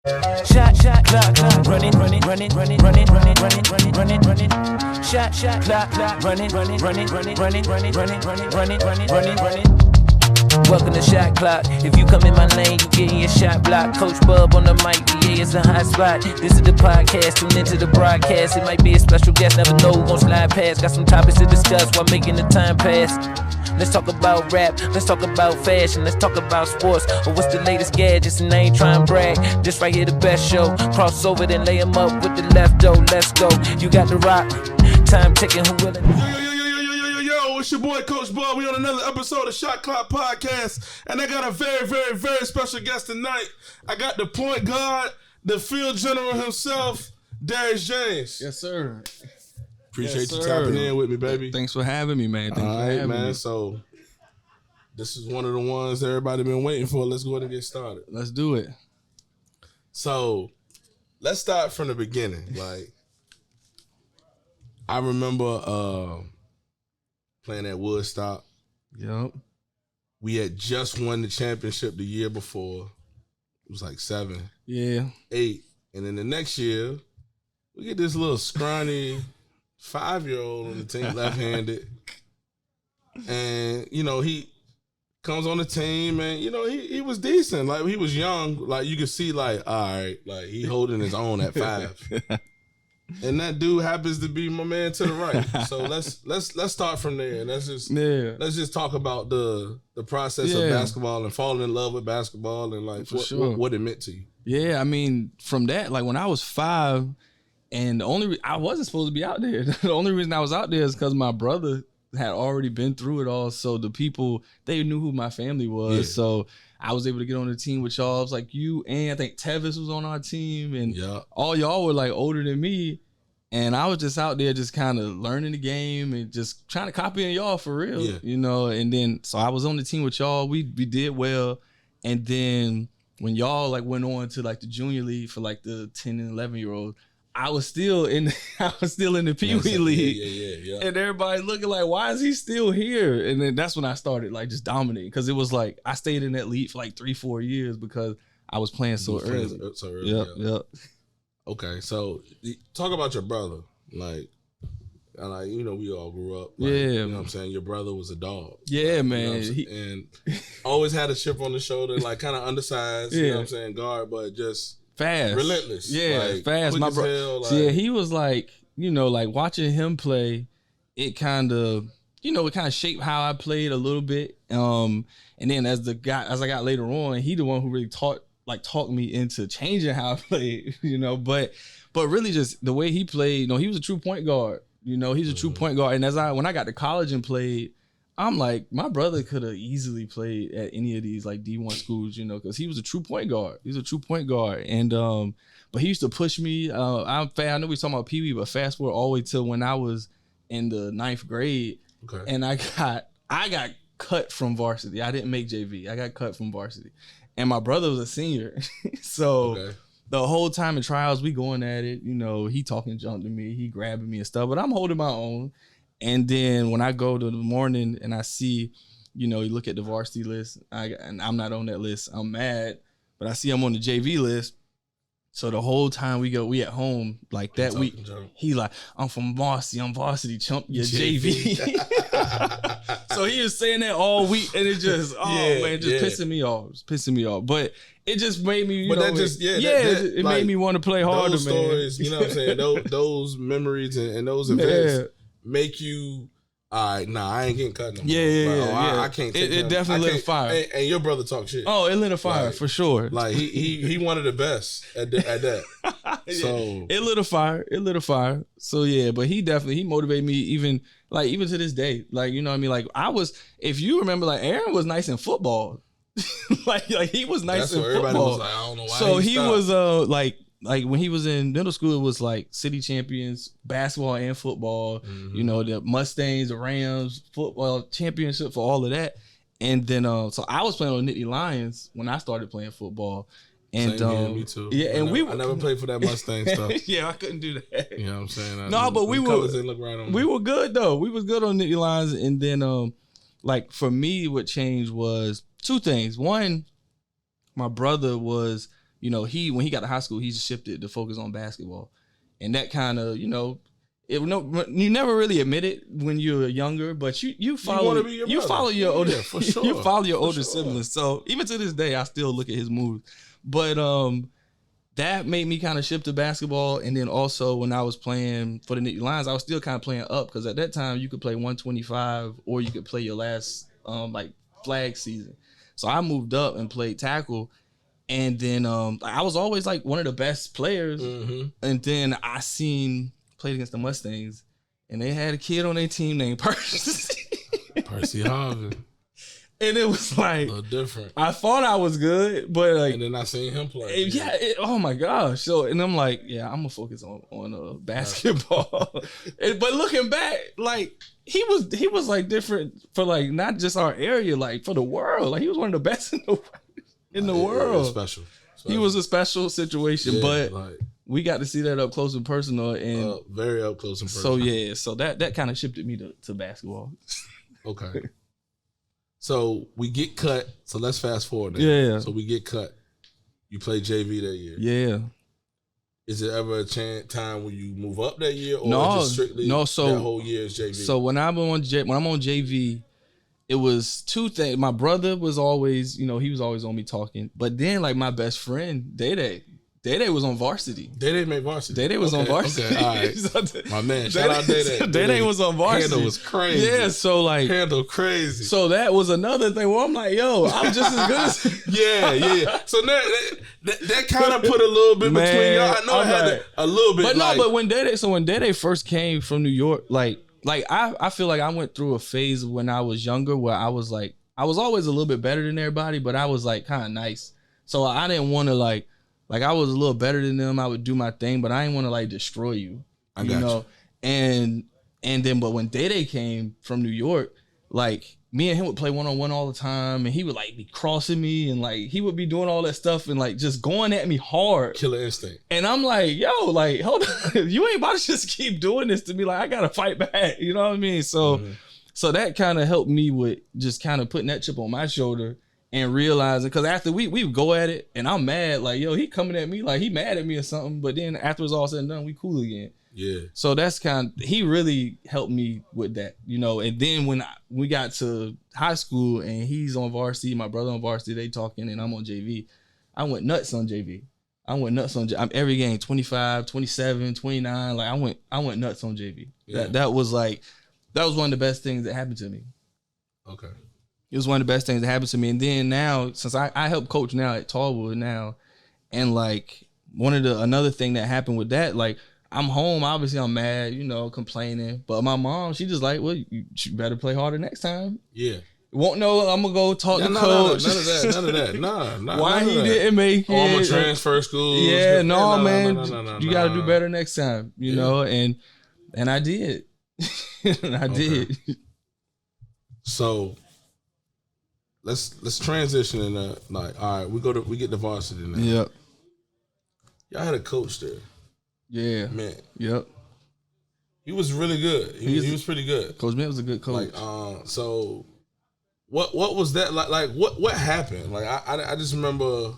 Shot, clock, running. Shot, clock, running. Welcome to Shot Clock. If you come in my lane, you getting your shot blocked. Coach BuB on the mic, yeah, it's a hot spot. This is the podcast, tune into the broadcast. It might be a special guest, never know who gon' slide past. Got some topics to discuss while making the time pass. Let's talk about rap, let's talk about fashion, let's talk about sports, or what's the latest gadgets, and I ain't trying to brag. This right here the best show. Cross over, then lay 'em up with the lefto. Let's go. You got the rock. Time ticking, who will it? Yo, it's your boy Coach BuB. We on another episode of Shot Clock Podcast, and I got a very special guest tonight. I got the point guard, the field general himself, Darius James. Yes, sir. Appreciate you tapping in with me, baby. Thanks for having me, man. Thanks for having me. So this is one of the ones everybody been waiting for. Let's go ahead and get started. Let's do it. So let's start from the beginning. Like, I remember playing at Woodstock. Yep. We had just won the championship the year before. It was like 7, Yeah. 8. And then the next year, we get this little scrawny 5-year-old on the team, left-handed. And, you know, he comes on the team and, you know, he was decent. Like, he was young. Like, you could see, like, all right, like, he holding his own at 5. And that dude happens to be my man to the right. So let's start from there. And let's just talk about the process of basketball and falling in love with basketball and like what it meant to you. Yeah, I mean, from that, like when I was 5, and I wasn't supposed to be out there. The only reason I was out there is because my brother had already been through it all. So the people, they knew who my family was. Yeah. So I was able to get on the team with y'all. It was like you and I think Tevis was on our team, and all y'all were like older than me. And I was just out there just kind of learning the game and just trying to copy in y'all for real, you know. And then, so I was on the team with y'all. We did well. And then when y'all like went on to like the junior league for like the 10 and 11-year-olds, I was still in the Pee Wee League. Yeah. And everybody looking like, why is he still here? And then that's when I started like just dominating, because it was like I stayed in that league for like 3-4 years because I was playing so early. Yep. Okay, so talk about your brother. Like, you know, we all grew up. Like, yeah. You know what I'm saying? Your brother was a dog. Yeah, like, man. You know and always had a chip on the shoulder, like kind of undersized, you know what I'm saying, guard, but just fast. Relentless. Yeah, like, fast. My brother. Like, yeah, he was like, you know, like watching him play, it kind of, you know, it kind of shaped how I played a little bit. And then as I got later on, he the one who really talked me into changing how I played, you know, but really just the way he played, you know, he was a true point guard, you know, he's a true point guard. And when I got to college and played, I'm like, my brother could have easily played at any of these like D1 schools, you know, because he was a true point guard. He's a true point guard. And, but he used to push me. I know we talking about Pee Wee, but fast forward all the way till when I was in the 9th grade. Okay. And I got cut from varsity. I didn't make JV. I got cut from varsity. And my brother was a senior. So the whole time in trials, we going at it, you know, he talking junk to me, he grabbing me and stuff, but I'm holding my own. And then when I go to the morning and I see, you know, you look at the varsity list, and I'm not on that list, I'm mad, but I see I'm on the JV list. So the whole time we at home, like that week, he like, I'm from varsity, I'm varsity, chump your JV. So he was saying that all week, and it just, pissing me off. It's pissing me off. But it just made me, it made me want to play harder, those stories, man. You know what I'm saying? Those memories and those events make you, all right, I ain't getting cut no more. I can't take it definitely lit a fire. And your brother talk shit. Oh, it lit a fire, for sure. Like, he one of the best at that. So it lit a fire. So yeah, but he motivated me even to this day. Like, you know what I mean? Like, if you remember, like, Aaron was nice in football. like he was nice in football. Was like, I don't know why so he was like when he was in middle school, it was like city champions, basketball and football, you know, the Mustangs, the Rams, football championship for all of that. And then, so I was playing on Nittany Lions when I started playing football. And same here, me too. Yeah, and I never played for that Mustang stuff. Yeah, I couldn't do that. You know what I'm saying? But we were good though. We was good on Nittany Lions. And then, like for me, what changed was two things. One, my brother was you know, when he got to high school, he shifted to focus on basketball. And that kind of, you know, you never really admit it when you're younger, but you follow your older for sure. You follow your older siblings. So even to this day, I still look at his moves. But that made me kind of shift to basketball. And then also when I was playing for the Nittany Lions, I was still kind of playing up because at that time you could play 125 or you could play your last like flag season. So I moved up and played tackle. And then I was always like one of the best players. Mm-hmm. And then I played against the Mustangs and they had a kid on their team named Percy. Percy Harvin. And it was like a little different. I thought I was good, but like, and then I seen him play. Yeah. Oh my gosh! So and I'm like, yeah, I'm gonna focus on basketball. But looking back, like he was like different for like not just our area, like for the world. Like he was one of the best in the world. Yeah, special. He was a special situation, but like, we got to see that up close and personal, and very up close and personal. So yeah, so that kind of shifted me to basketball. Okay. So we get cut. So let's fast forward. Then. Yeah. So we get cut. You play JV that year. Yeah. Is there ever a time when you move up that year, or just strictly so that whole year is JV? So when I'm on JV, it was two things. My brother was always, he was always on me talking. But then like my best friend, Day was on varsity. Day made varsity. Day was on varsity. Okay, all right. My man, shout out Day. Day was on varsity. Handle was crazy. Yeah, so like handle crazy. So that was another thing where I'm like, yo, I'm just as good as yeah. So that kind of put a little bit between y'all. I know it had a little bit. But when Day first came from New York, like I feel like I went through a phase when I was younger where I was always a little bit better than everybody, but I was like kind of nice. So I didn't want to like I was a little better than them. I would do my thing, but I didn't want to like destroy you. I got you. And then, but when Day came from New York, like me and him would play one-on-one all the time, and he would like be crossing me, and like he would be doing all that stuff and like just going at me hard. Killer instinct. And I'm like, yo, like hold on, you ain't about to just keep doing this to me. Like I gotta fight back. You know what I mean? So, so that kind of helped me with just kind of putting that chip on my shoulder. And realizing, because after we would go at it, and I'm mad, like, yo, he coming at me, like, he mad at me or something, but then after it's all said and done, we cool again. Yeah. So that's he really helped me with that, and then when we got to high school, and he's on varsity, my brother on varsity, they talking, and I'm on JV, I went nuts on JV. I'm every game, 25, 27, 29, like, I went nuts on JV. Yeah. That was one of the best things that happened to me. Okay. It was one of the best things that happened to me. And then now, since I help coach now at Tallwood now, and like another thing that happened with that, like I'm home, obviously I'm mad, complaining. But my mom, she just like, well, you better play harder next time. Yeah. Won't know, I'm gonna go talk to coach. None of that. Nah. Why he didn't make it? I'm gonna transfer schools. Yeah, man. You gotta do better next time, know, and I did. And I did. So let's transition into like, all right, we get to varsity now. Yep. Y'all had a coach there. Yeah. Man. Yep. He was really good. He was pretty good. Coach Mint was a good coach. Like, so what was that like? Like what happened? Like I just remember,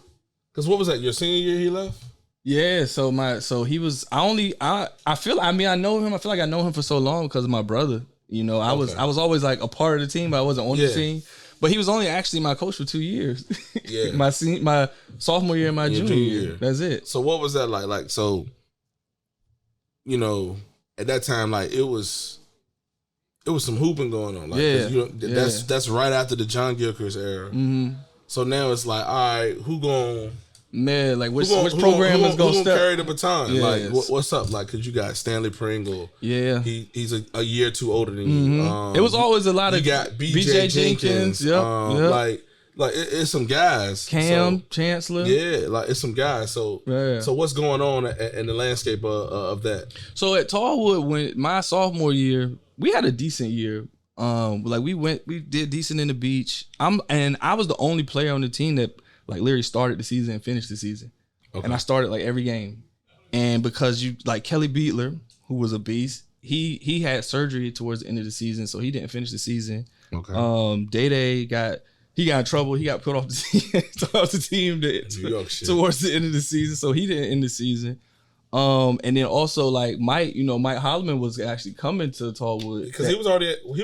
because what was that? Your senior year he left? Yeah. So he was. I know him. I feel like I know him for so long because of my brother. I was always like a part of the team, but I wasn't on the team. But he was only actually my coach for 2 years. Yeah. my sophomore year and my junior year. That's it. So what was that like? Like, so, at that time, like it was some hooping going on. Like, that's right after the John Gilchrist era. Mm-hmm. So now it's like, all right, who going? Man, like which program is going to carry the baton? Yes. Like what's up? Like, cause you got Stanley Pringle. Yeah, he's a year or two older than you. It was always a lot of. You got BJ Jenkins. Yep. Like it's some guys. Cam Chancellor. Yeah, like it's some guys. So so what's going on in the landscape of that? So at Tallwood, when my sophomore year, we had a decent year. Like we did decent in the beach. I was the only player on the team that like literally started the season and finished the season. Okay. And I started like every game. And because Kelly Beatler, who was a beast, he had surgery towards the end of the season, so he didn't finish the season. Okay. Day got he got in trouble. He got put off the team, towards the end of the season. So he didn't end the season. And then also like Mike Holloman was actually coming to Tallwood because he was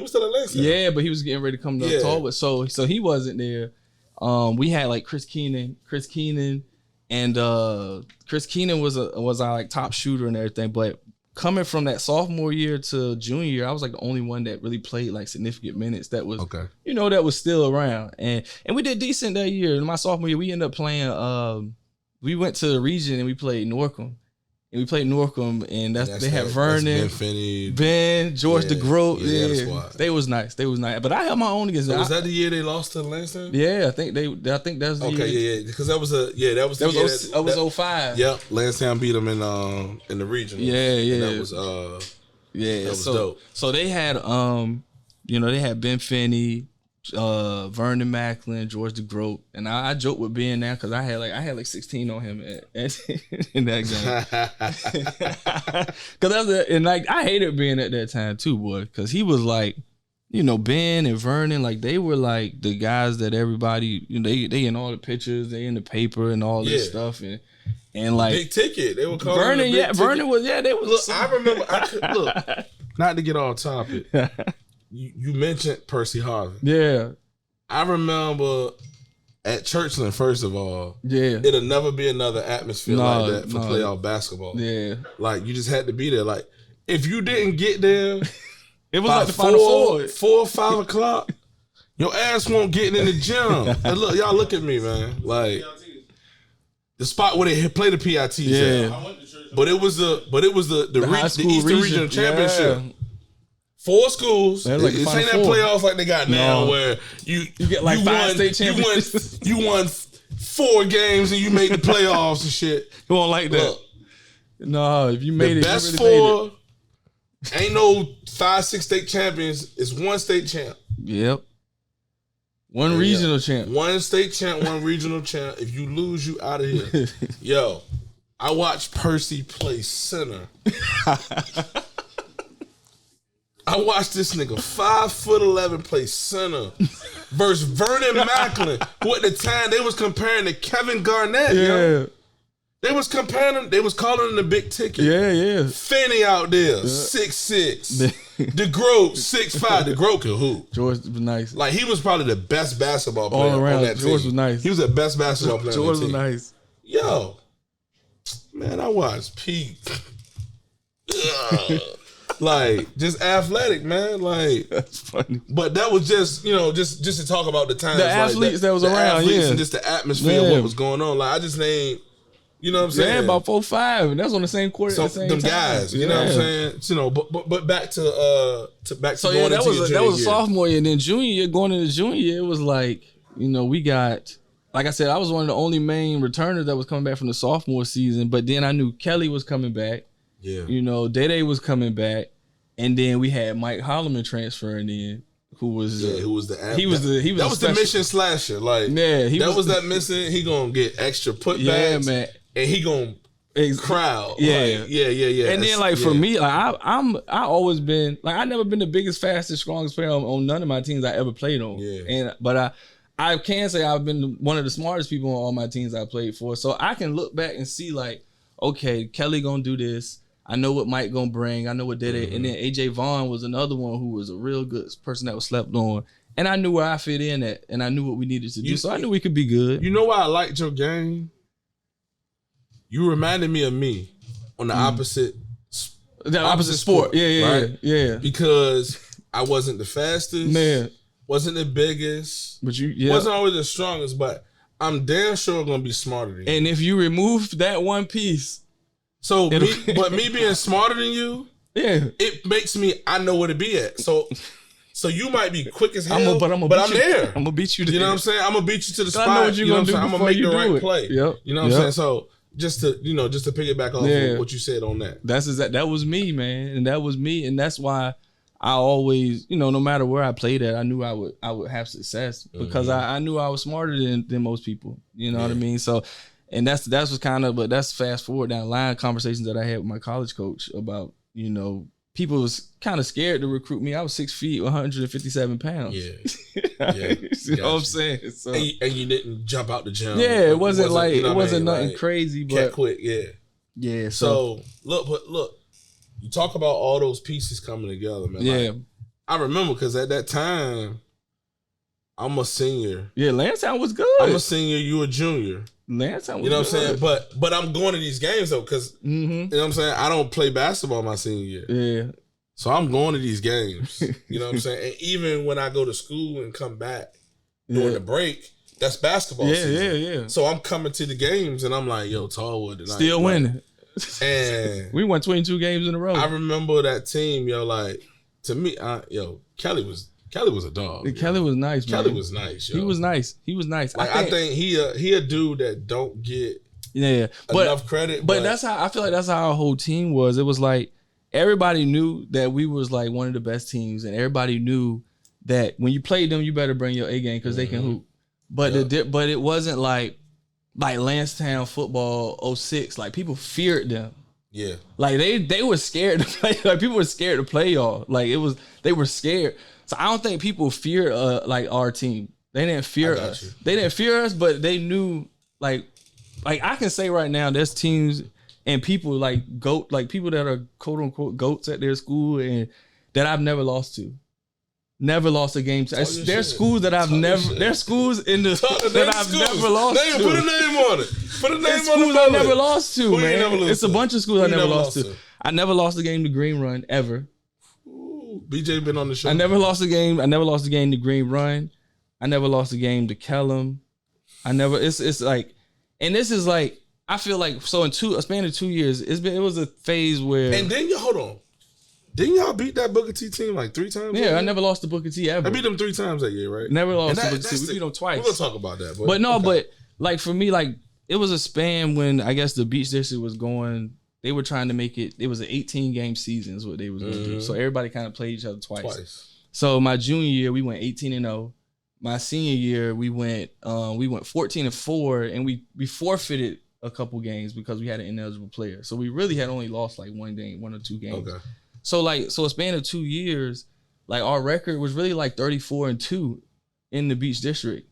still at Lansing. Yeah, but he was getting ready to come to Tallwood, so he wasn't there. We had like Chris Keenan, and Chris Keenan was our like top shooter and everything. But coming from that sophomore year to junior year, I was like the only one that really played like significant minutes. That was that was still around, and we did decent that year. In my sophomore year, we ended up playing. We went to the region and we played Norcom. And we played Norcom, and they had Vernon, Ben, George DeGroat. Yeah, they was nice. But I had my own against them. Was that the year they lost to Lansing? Yeah, I think that's the year. Yeah, because that was that was 05. Yep, Lansing beat them in the region. Yeah. That was that was dope. So they had they had Ben Finney, Vernon Macklin, George DeGroat, and I joke with Ben now because I had like 16 on him in that game. Because I hated Ben at that time too, boy, because he was like, Ben and Vernon, like they were like the guys that everybody, they in all the pictures, they in the paper and all this stuff, and like big ticket. They were calling Vernon. Yeah, Vernon was. Yeah, they was. Look, I remember. Not to get off topic. You mentioned Percy Harvin. Yeah. I remember at Churchland, first of all, it'll never be another atmosphere like that for playoff basketball. Yeah. Like, you just had to be there. Like, if you didn't get there, it was like the Final 4 or 5 o'clock, your ass won't get in the gym. And look, y'all look at me, man. Like, the spot where they play the PITs at. But it was the Eastern Regional Championship. Yeah. 4 schools. Like this ain't that playoffs like they got now, where you get like 5 state championships. You won 4 games and you made the playoffs and shit. You won't like that. Look, no, if you made the best 4, ain't no 5, 6 state champions. It's 1 state champ. Yep. One regional champ. 1 state champ, 1 regional champ. If you lose, you out of here. Yo, I watched Percy play center. I watched this nigga 5'11" play center versus Vernon Macklin, who at the time they was comparing to Kevin Garnett. Yo. They was comparing him. They was calling him the big ticket. Yeah. Finney out there, 6'6". DeGroat, 6'5". DeGroat could hoop. George was nice. Like, he was probably the best basketball player all around. On that team. George was nice. He was the best basketball player. George on that team. was nice. Yo, man, I watched Pete. Like, just athletic, man. Like, that's funny. But that was just, just to talk about the times. The athletes that was around, and just the atmosphere of what was going on. Like, I just named, you know what I'm saying? Yeah, about 4, 5, and that's on the same court at the same time. Guys, you know what I'm saying? But back to going that was a sophomore year, and then junior year, going into junior year, it was like, we got. Like I said, I was one of the only main returners that was coming back from the sophomore season, but then I knew Kelly was coming back. Yeah. Dede was coming back. And then we had Mike Holloman transferring in, who was the mission slasher. Like, that missing. He gonna get extra putbacks. Yeah, man. And he gonna crowd. Yeah. Like, yeah. And then for me, like I always been like, I never been the biggest, fastest, strongest player on none of my teams I ever played on. Yeah. But I can say I've been one of the smartest people on all my teams I played for. So I can look back and see like, okay, Kelly gonna do this. I know what Mike gonna bring. I know what did it. And then AJ Vaughn was another one who was a real good person that was slept on. And I knew where I fit in at, and I knew what we needed to do. So I knew we could be good. You know why I liked your game? You reminded me of me on the opposite sport. Yeah. Because I wasn't the fastest, wasn't the biggest, but wasn't always the strongest, but I'm damn sure gonna be smarter than you. And if you remove that one piece. So, me being smarter than you, it makes me, I know where to be at. So you might be quick as hell, but I'm there. I'm gonna beat you. You know what I'm saying? I'm gonna beat you to the spot. I know what you're gonna do. I'm gonna make the right play. Yep. You know what I'm saying? So just to piggyback off of what you said on that. That was me, man, and that was me, and that's why I always, no matter where I played at, I knew I would have success because I knew I was smarter than most people. You know what I mean? So. And that's what's kind of, but that's fast forward down the line conversations that I had with my college coach about, people was kind of scared to recruit me. I was 6 feet, 157 pounds. Yeah. You know what I'm saying? So, and you didn't jump out the gym. Yeah, it wasn't like, you know it wasn't nothing like, crazy, but. Can't quit, yeah. Yeah, so look, you talk about all those pieces coming together, man. Yeah. Like, I remember because at that time, I'm a senior. Yeah, Lansdowne was good. I'm a senior, you a junior. Lansdowne was You know what good. I'm saying? But I'm going to these games though, because you know what I'm saying? I don't play basketball my senior year. Yeah. So I'm going to these games. You know what I'm saying? And even when I go to school and come back during the break, that's basketball season. Yeah. So I'm coming to the games and I'm like, yo, Tallwood tonight. Still winning. And we won 22 games in a row. I remember that team, yo, like, to me, Kelly was a dog. Kelly was nice, man. Kelly was nice, yo. He was nice. Like, I think he a dude that don't get enough credit. But that's how I feel like that's how our whole team was. It was like everybody knew that we was like one of the best teams, and everybody knew that when you played them, you better bring your A game because they can hoop. But but it wasn't like Lansdowne football 06. Like people feared them. Yeah. Like they were scared to play. Like people were scared to play y'all. Like they were scared. So I don't think people fear like our team. They didn't fear us. They didn't fear us, but they knew like I can say right now there's teams and people like people that are quote unquote goats at their school and that I've never lost to. Never lost a game. There's schools that I've never. There's schools in the that I've never lost to. Put a name on it. Put a name on it. Schools I never lost to, man. It's a bunch of schools I never lost to. I never lost a game to Green Run ever. Ooh, BJ been on the show. I never lost a game. I never lost a game to Green Run. I never lost a game to Kellum. I never. It's like, and this is like I feel like so in a span of 2 years, it was a phase where. And then hold on. Didn't y'all beat that Booker T team like 3 times? Yeah, I never lost to Booker T ever. I beat them 3 times that year, right? Never lost to Booker T. We beat them twice. We're gonna talk about that. But no, but like for me, like it was a span when I guess the Beach District was going. They were trying to make it. It was an 18-game season is what they was going to do. So everybody kind of played each other twice. So my junior year we went 18-0. My senior year we went 14-4, and we forfeited a couple games because we had an ineligible player. So we really had only lost like one or 2 games. Okay. So a span of 2 years, like our record was really like 34-2 in the Beach District.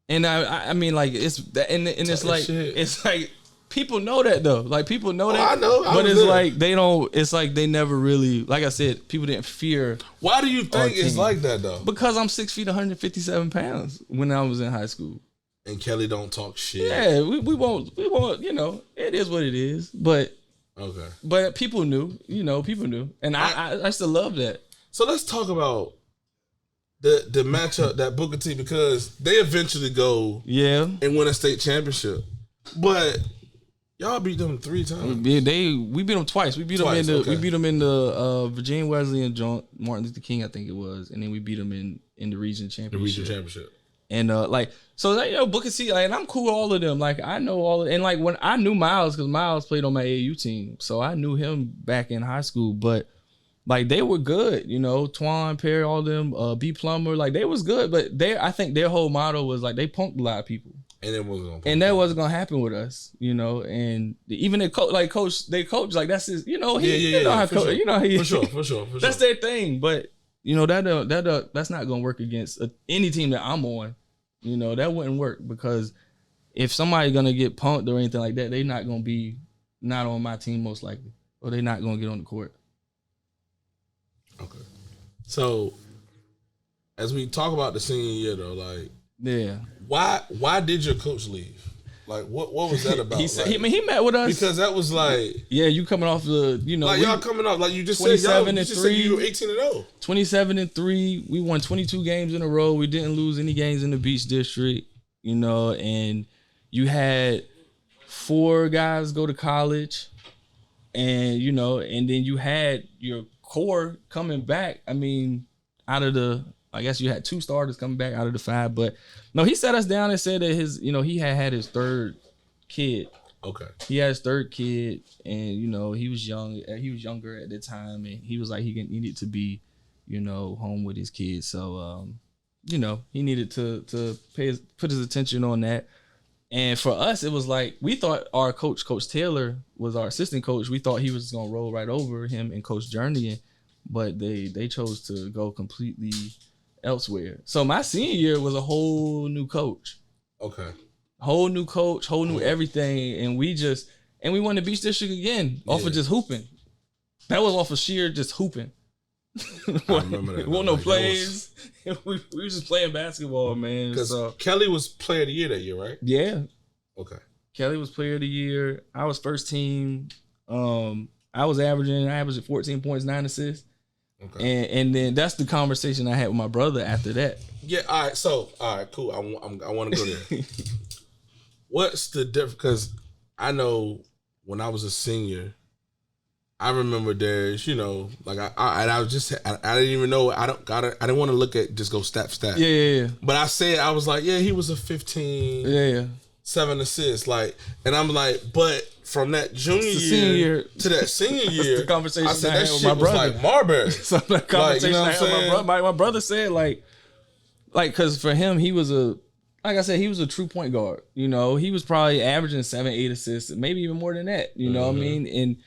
And I mean like it's that and it's like shit. It's like people know that though. Like people know that. I know. But it's like they don't it's like they never really like I said, people didn't fear. Why do you think it's like that though? Because I'm 6 feet 157 pounds when I was in high school. And Kelly don't talk shit. Yeah, we won't, you know, it is what it is. But okay. But people knew, people knew. And I still love that. So let's talk about the matchup that Booker T because they eventually go and win a state championship. But y'all beat them 3 times. Yeah, we beat them twice. We beat them in the Virginia Wesleyan joint, Martin Luther King, I think it was, and then we beat them in the region championship. The region championship. And Booker T, like, and I'm cool with all of them. Like I know all of, and like when I knew Miles, because Miles played on my AAU team, so I knew him back in high school. But like they were good, Twan, Perry, all of them, B Plummer, like they was good. But I think their whole motto was like they punked a lot of people, and that wasn't gonna happen with us, And even their coach, like they coach, like that's his, he know how coach, sure. For sure. That's their thing, but. That's not gonna work against any team that I'm on. That wouldn't work because if somebody's gonna get punked or anything like that, they're not gonna be not on my team most likely, or they're not gonna get on the court. Okay. So as we talk about the senior year though, like why did your coach leave? Like what was that about? He met with us because that was like you coming off the like y'all coming off like you just said you were 18-0. 27-3. We won 22 games in a row. We didn't lose any games in the Beach District, and you had 4 guys go to college, and and then you had your core coming back. I mean, I guess you had 2 starters coming back out of the 5, but no, he sat us down and said that he had his 3rd kid. Okay. He had his 3rd kid, and he was young. He was younger at the time, and he was like he needed to be, home with his kids. So, he needed to put his attention on that. And for us, it was like we thought our coach, Coach Taylor, was our assistant coach. We thought he was gonna roll right over him and Coach Journey, but they chose to go completely elsewhere. So my senior year was a whole new coach. Okay. Whole new coach, whole new everything, and we won the Beach District again off of just hooping. That was off of sheer just hooping. I remember that. Won no plays. We were just playing basketball, man. Because So, Kelly was player of the year that year, right? yeah. Okay. Kelly was player of the year. I was first team. I averaged 14 points, 9 assists. Okay. And then that's the conversation I had with my brother after that. Yeah. All right. Cool. I want to go there. What's the difference? Because I know when I was a senior, I remember Darius. You know, like I didn't even know. I didn't want to look at just go stat for stat. Yeah. But I was like, yeah, he was a 15. Yeah. 7 assists, like, and I'm like, but from that junior year to that senior year, the conversation I said I that had with shit my was brother. like Marbury. So the conversation you know I had with my brother. My brother said like, because for him, he was like I said, he was a true point guard. You know, he was probably averaging 7, 8 assists, maybe even more than that. You know what I mean? And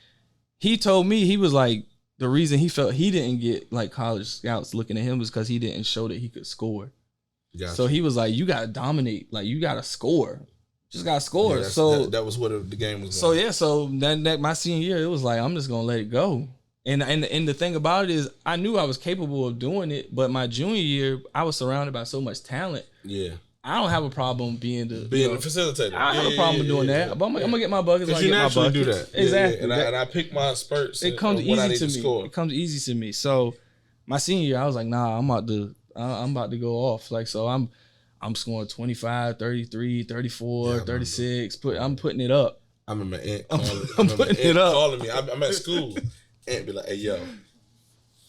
he told me, he was like, the reason he felt he didn't get like college scouts looking at him was because he didn't show that he could score. Gotcha. So he was like, you got to dominate. Like, you got to score. Just got to score. Yeah, so that was what the game was. So yeah, so that my senior year, it was like, I'm just gonna let it go. And the thing about it is, I knew I was capable of doing it, but my junior year, I was surrounded by so much talent. Yeah, I don't have a problem being the facilitator. I don't have a problem with doing that. But I'm gonna get my buckets. Because you naturally do that. Exactly. Yeah. And I pick my spurts. It comes easy to me. Score. It comes easy to me. So my senior year, I was like, nah, I'm about to go off. Like, so I'm scoring 25, 33, 34, 36. I'm putting it up. I remember Aunt calling me. I'm at school. Aunt be like, hey, yo.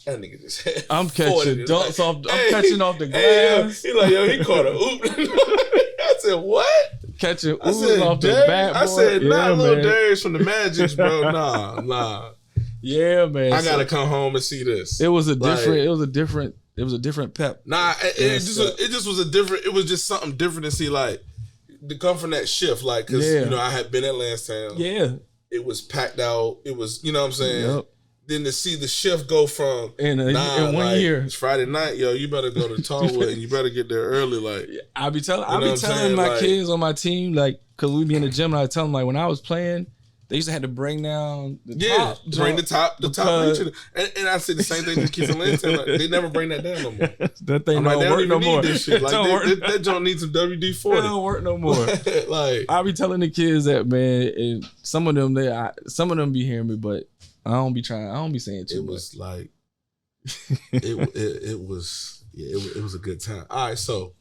That nigga just had I'm catching dunks off. I'm catching off the glass. He like, yo, he caught a oop. I said, what? Catching oops off the backboard. I said, nah, little man. Darius from the Magics, bro. Nah. Yeah, man. I gotta come home and see this. It was a different pep. Nah, it just was a different. It was just something different to see, like, to come from that shift, like, because you know I had been at Lansdowne. Yeah, it was packed out. It was, you know what I'm saying. Yep. Then to see the shift go from in 1 year, it's Friday night, yo, you better go to Tallwood and you better get there early. Like, I be telling my kids on my team, like, cause we be in the gym, and I tell them, like, when I was playing, they used to have to bring down the top. Bring the top reach. And I said the same thing to the kids in Lansdowne. Like, they never bring that down no more. That thing don't work no more. This shit. Like, that joint needs some WD-40. It don't work no more. Like, I be telling the kids that, man, and some of them be hearing me, but I don't be saying too much. It was like, it was a good time. All right, so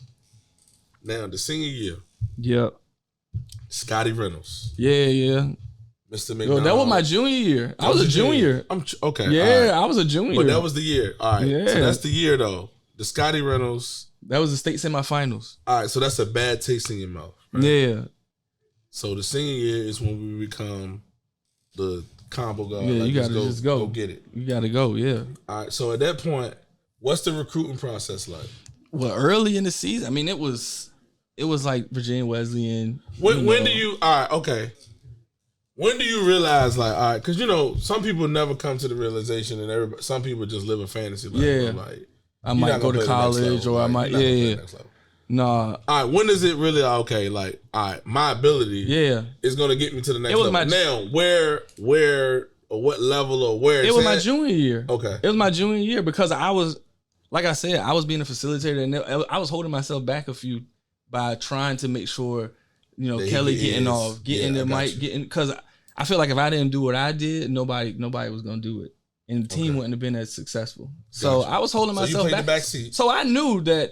now the senior year. Yep. Scotty Reynolds. Yeah. Mr. McDonald. That was my junior year. I was a junior. Okay. Yeah, right. I was a junior. But that was the year. All right. Yeah. So that's the year though. The Scotty Reynolds. That was the state semifinals. All right. So that's a bad taste in your mouth. Right? Yeah. So the senior year is when we become the combo guard. Yeah, like, you gotta just go get it. You gotta go. Yeah. All right. So at that point, what's the recruiting process like? Well, early in the season, I mean, it was like Virginia Wesleyan. When do you? All right. Okay. When do you realize, like, all right, because, you know, some people never come to the realization, and some people just live a fantasy life. Yeah. Like, I might go to college, or I might, Nah. All right, when is it really, okay, like, all right, my ability is going to get me to the next level. Now, where, or what level, or where? It was my junior year. Okay. It was my junior year because I was, like I said, I was being a facilitator, and I was holding myself back a few by trying to make sure, you know, Kelly getting off, getting the mic, because I feel like if I didn't do what I did, nobody was gonna do it, and the team wouldn't have been as successful. So I was holding myself back. The back seat. So I knew that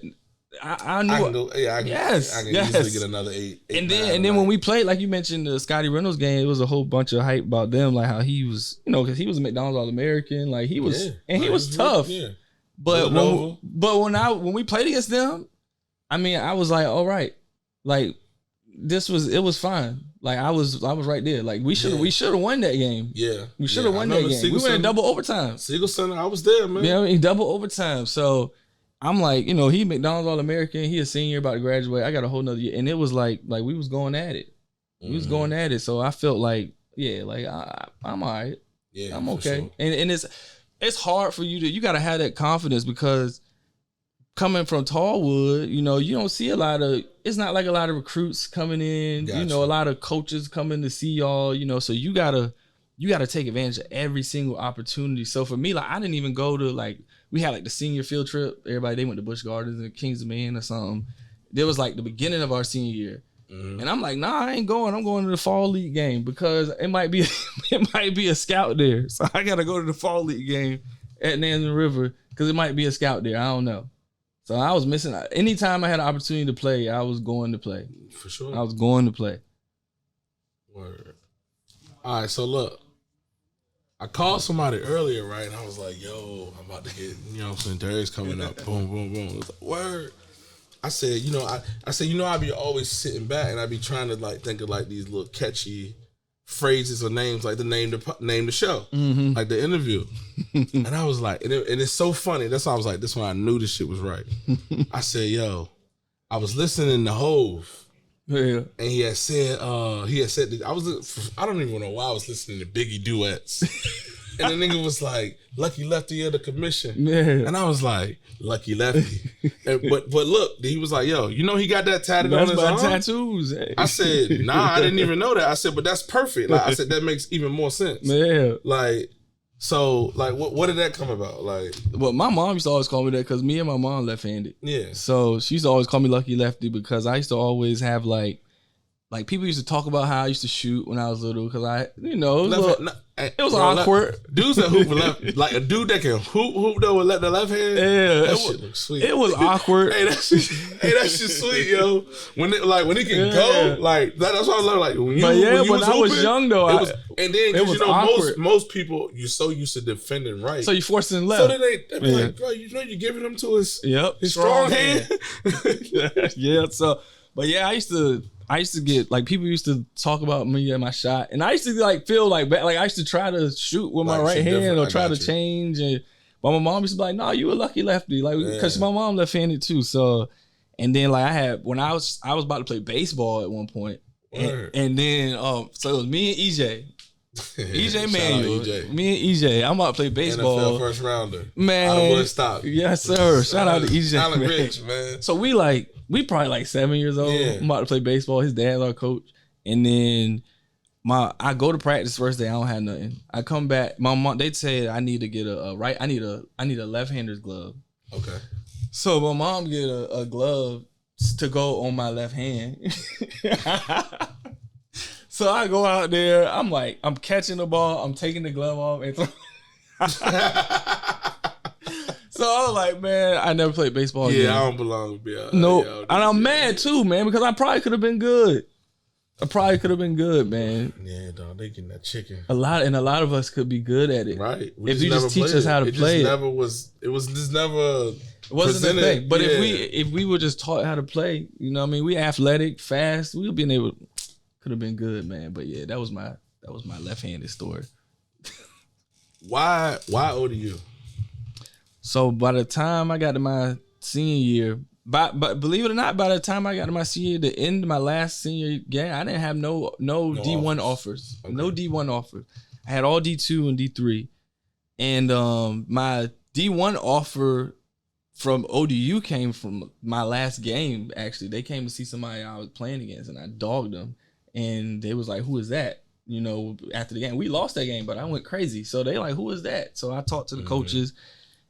I knew. I can easily get another 8. And then when we played, like you mentioned, the Scotty Reynolds game, it was a whole bunch of hype about them, like how he was, you know, because he was a McDonald's All-American, like he was, and he was tough. Yeah. But when we played against them, I mean, I was like, all right, like it was fine. Like I was right there. Like we should have won that game. Yeah, we should have won that game. We went in double overtime. Siegel Center, I was there, man. Yeah, in double overtime. So I'm like, you know, he McDonald's All-American. He a senior about to graduate. I got a whole nother year. And it was like we was going at it. We was going at it. So I felt like, yeah, like I'm all right. Yeah, I'm okay. Sure. And it's hard for you got to have that confidence because coming from Tallwood, you know, you don't see it's not like a lot of recruits coming in, Gotcha. you know, a lot of coaches coming to see y'all, you know, so you gotta take advantage of every single opportunity. So for me, like, I didn't even go to, like, we had like the senior field trip. Everybody, they went to Busch Gardens and Kings Dominion or something. There was like the beginning of our senior year. Mm-hmm. And I'm like, nah, I ain't going. I'm going to the fall league game because it might be a scout there. So I got to go to the fall league game at Nansen River because it might be a scout there. I don't know. So I was missing. Anytime I had an opportunity to play, I was going to play. For sure. I was going to play. Word. All right, so look. I called somebody earlier, right? And I was like, yo, I'm about to get, you know what I'm saying, Darius coming up. Boom, boom, boom. It was like, word. I said, you know, I be always sitting back and I be trying to like think of like these little catchy phrases or names, like the name the show, like the interview. And I was like, and it's so funny. That's why I was like, this one I knew this shit was right. I said, yo, I was listening to Hove. Yeah. And he had said I don't even know why I was listening to Biggie duets. And the nigga was like, Lucky Lefty of the commission. Yeah. And I was like, Lucky Lefty. But look, he was like, yo, you know he got that tatted on his arm? Tattoos. Hey. I said, nah, I didn't even know that. I said, but that's perfect. Like I said, that makes even more sense. Yeah. Like, so, like, what did that come about? Like, well, my mom used to always call me that because me and my mom left-handed. Yeah. So she used to always call me Lucky Lefty because I used to always have like people used to talk about how I used to shoot when I was little because it was awkward. Dudes that hoop left, like a dude that can hoop though with the left hand. Yeah, that shit looks sweet. It was awkward. That shit sweet, yo. When it can go, like that's what I was like. When I was young though, and then it was awkward. most people you're so used to defending right, so you forcing left. So then they be like, bro, you know, you're giving him to his strong hand. Yeah. So, but yeah, I used to get like people used to talk about me and my shot, and I used to like feel like I used to try to shoot with my right hand or try to change, but my mom used to be like, "No, you a lucky lefty," like because my mom left-handed too. So, and then like I had when I was about to play baseball at one point, and then so it was me and EJ. EJ Manuel, me and EJ. I'm about to play baseball. NFL first rounder, man. Out of Woodstock. Yes, sir. Shout out to EJ. Allen Rich, man. So we probably like 7 years old. Yeah. I'm about to play baseball. His dad's our coach, and then I go to practice first day. I don't have nothing. I come back. My mom, they said I need to get I need a left-hander's glove. Okay. So my mom get a glove to go on my left hand. So I go out there. I'm like, I'm catching the ball. I'm taking the glove off. And so I was like, man, I never played baseball again. Yeah, I don't belong to be out. No, and I'm mad too, man, because I probably could have been good. Man. Yeah, dog, they getting that chicken. A lot of us could be good at it. Right. If you just teach us how to play it. It was just never It wasn't a thing. But if we were just taught how to play, you know what I mean? We athletic, fast, we could have been good, man. But yeah, that was my left-handed story. Why ODU? So by the time I got to my senior year, but believe it or not, by the time I got to my senior year, the end of my last senior game, I didn't have no D1 offers. Okay. No D1 offers. I had all D2 and D3. And my D1 offer from ODU came from my last game, actually. They came to see somebody I was playing against, and I dogged them. And they was like, who is that? You know, after the game. We lost that game, but I went crazy. So they like, who is that? So I talked to the coaches.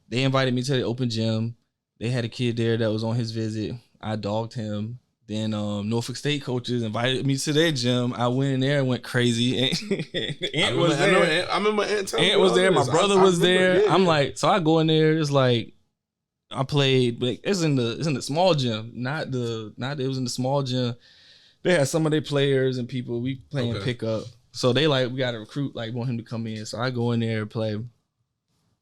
They invited me to the open gym. They had a kid there that was on his visit. I dogged him. Then Norfolk State coaches invited me to their gym. I went in there and went crazy. Ant was there. I remember Ant was there. My brother was there. Yeah. I'm like, so I go in there. It's like, I played, but it's in the small gym. It was in the small gym. They had some of their players and people. We playing pickup. So they like, we got to recruit, like want him to come in. So I go in there and play.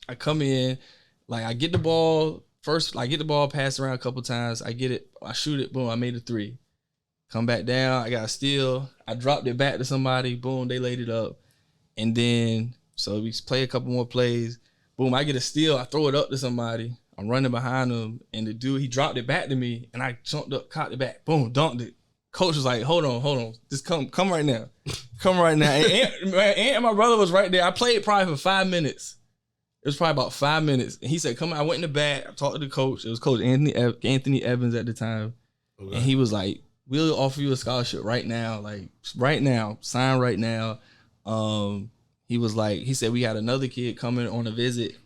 I come in, like I get the ball. First, I get the ball, pass around a couple times. I get it, I shoot it, boom, I made a 3. Come back down, I got a steal. I dropped it back to somebody, boom, they laid it up. And then, so we play a couple more plays. Boom, I get a steal, I throw it up to somebody. I'm running behind him, and the dude, he dropped it back to me, and I jumped up, caught it back, boom, dunked it. Coach was like, hold on, just come right now. Come right now. And my brother was right there. I played probably for 5 minutes. It was probably about 5 minutes. And he said, come on. I went in the back. I talked to the coach. It was Coach Anthony Evans at the time. Okay. And he was like, we'll offer you a scholarship right now. Like, right now. Sign right now. He was like, he said, we got another kid coming on a visit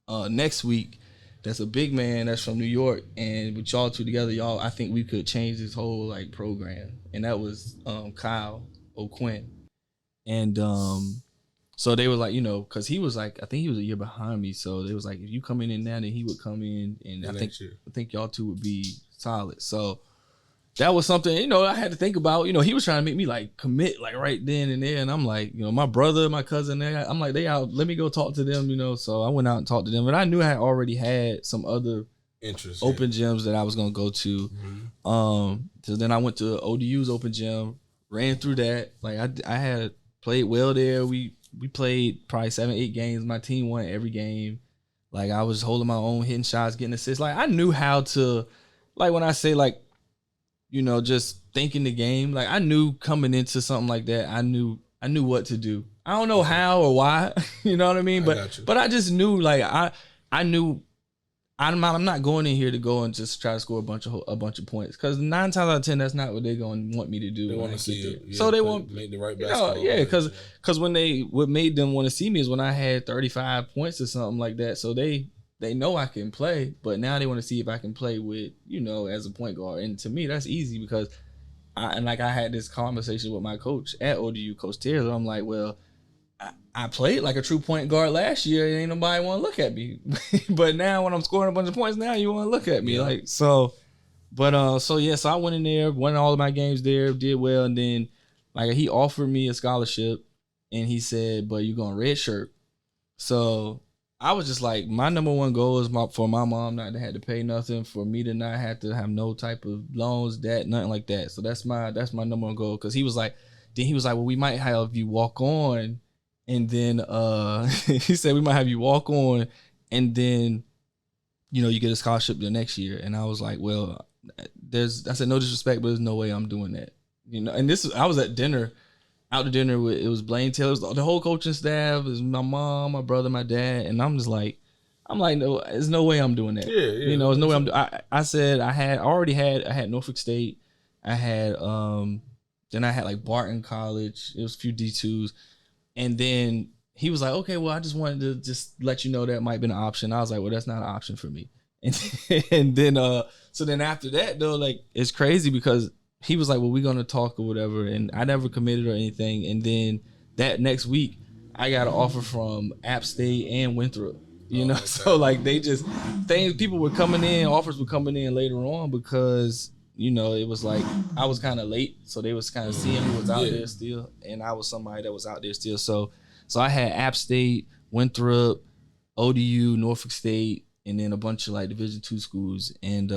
next week. That's a big man that's from New York. And with y'all two together, I think we could change this whole like program. And that was Kyle O'Quinn. And so they were like, because he was like, I think he was a year behind me. So they was like, if you come in now, then he would come in, and I think y'all two would be solid. So that was something, I had to think about. He was trying to make me like commit like right then and there, and I'm like, my brother, my cousin, I'm like, they out. Let me go talk to them, So I went out and talked to them, and I knew I already had some other open gyms that I was gonna go to. Mm-hmm. So then I went to ODU's open gym, ran through that. Like I had played well there. We played probably 7-8 games. My team won every game. Like I was holding my own, hitting shots, getting assists. Like I knew how to, like when I say like, just thinking the game. Like I knew coming into something like that, I knew what to do. I don't know how or why, you know what I mean? But I just knew, like I knew I'm not going in here to go and just try to score a bunch of points, because 9 times out of 10 that's not what they're going to want me to do. They want to see it. Yeah, so they want make the right basketball. Yeah, because what made them want to see me is when I had 35 points or something like that. So they know I can play, but now they want to see if I can play with, as a point guard. And to me, that's easy, because I had this conversation with my coach at ODU, Coach Taylor. I'm like, well, I played like a true point guard last year. Ain't nobody want to look at me. But now when I'm scoring a bunch of points, now you want to look at me. Yeah. Like, so I went in there, won all of my games there, did well. And then like he offered me a scholarship, and he said, but you're going redshirt. So I was just like, my number one goal is for my mom not to have to pay nothing, for me to not have to have no type of loans, debt, nothing like that. So that's my number one goal. Because he was like, well, we might have you walk on. And then he said, we might have you walk on, and then, you get a scholarship the next year. And I was like, well, I said, no disrespect, but there's no way I'm doing that. And I was out to dinner with, it was Blaine Taylor, the whole coaching staff, it was my mom, my brother, my dad. And I'm like, no, there's no way I'm doing that. Yeah. There's no way I said, I had Norfolk State. I had, then I had like Barton College. It was a few D2s. And then he was like, okay, well, I just wanted to just let you know that might have been an option. I was like, well, that's not an option for me. And then, so then after that, though, like, it's crazy because he was like, well, we're going to talk or whatever. And I never committed or anything. And then that next week, I got an offer from App State and Winthrop. Okay. So like people were coming in, offers were coming in later on, because it was like I was kind of late, so they was kind of seeing who was out there still, and I was somebody that was out there still. So I had App State, Winthrop, ODU, Norfolk State, and then a bunch of like Division II schools. And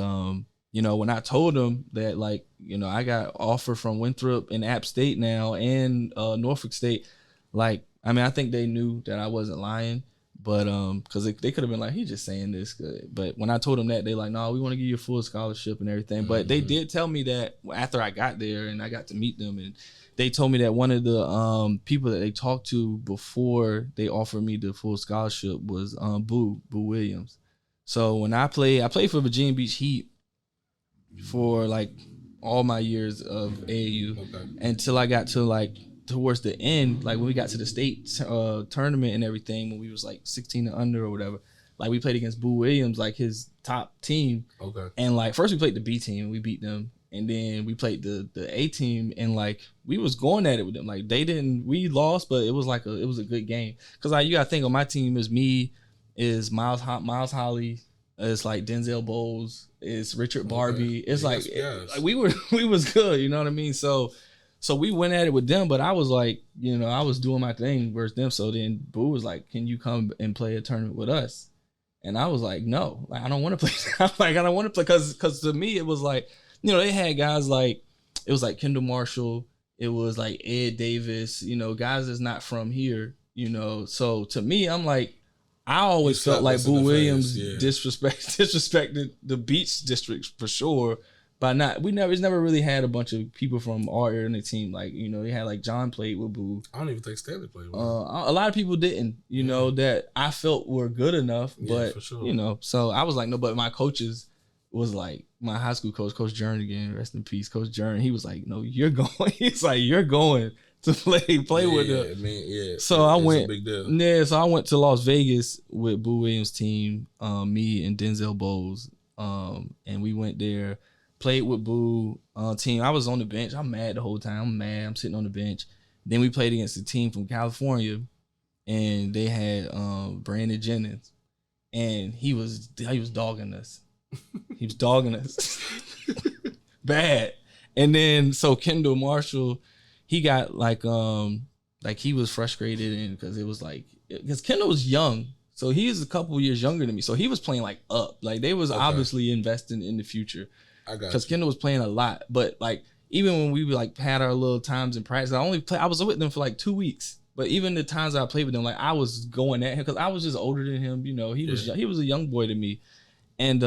when I told them that, like, I got offer from Winthrop and App State now, and Norfolk State, like, I mean, I think they knew that I wasn't lying. But because they could have been like, he's just saying this. But when I told them that, they like, no, we want to give you a full scholarship and everything. Mm-hmm. But they did tell me that after I got there and I got to meet them, and they told me that one of the people that they talked to before they offered me the full scholarship was BuB Williams. So when I played for Virginia Beach Heat for like all my years of AAU, until I got to like towards the end, like when we got to the state tournament and everything, when we was like 16 and under or whatever, like we played against BuB Williams, like his top team. Okay. And like first we played the B team and we beat them, and then we played the A team, and like we was going at it with them. Like we lost, but it was a good game. Cause like you gotta think on my team is me, is Miles Holly, it's like Denzel Bowles, it's Richard Barbie. It's like we was good, you know what I mean? So we went at it with them, but I was like, I was doing my thing versus them. So then BuB was like, can you come and play a tournament with us? And I was like, no, like, I don't want to play. I'm like, I don't want to play. Cause to me, it was like, they had guys like, it was like Kendall Marshall. It was like Ed Davis, guys that's not from here, So to me, I'm like, I always felt like Boo Williams yeah. disrespected the Beach District for sure. But it's never really had a bunch of people from our area in the team. Like, you know, they had like John played with Boo. I don't even think Stanley played with him. A lot of people didn't, you know, that I felt were good enough. But, for sure. you know, so I was like, no, but my coaches was like, my high school coach, Coach Jern again, rest in peace, Coach Jern. He was like, no, you're going. He's like, you're going to play with them. Man, so I went. A big deal. Yeah, so I went to Las Vegas with Boo Williams' team, me and Denzel Bowles, and we went there. Played with Boo team. I was on the bench. I'm mad the whole time. I'm mad. I'm sitting on the bench. Then we played against a team from California, and they had Brandon Jennings, and he was dogging us. He was dogging us bad. And then so Kendall Marshall, he got like he was frustrated, and because Kendall was young. So he's a couple years younger than me. So he was playing like up. Like they was obviously investing in the future. Because Kendall was playing a lot, but like even when we like had our little times in practice, I was with them for like 2 weeks. But even the times I played with them, like I was going at him because I was just older than him. You know, he was a young boy to me, and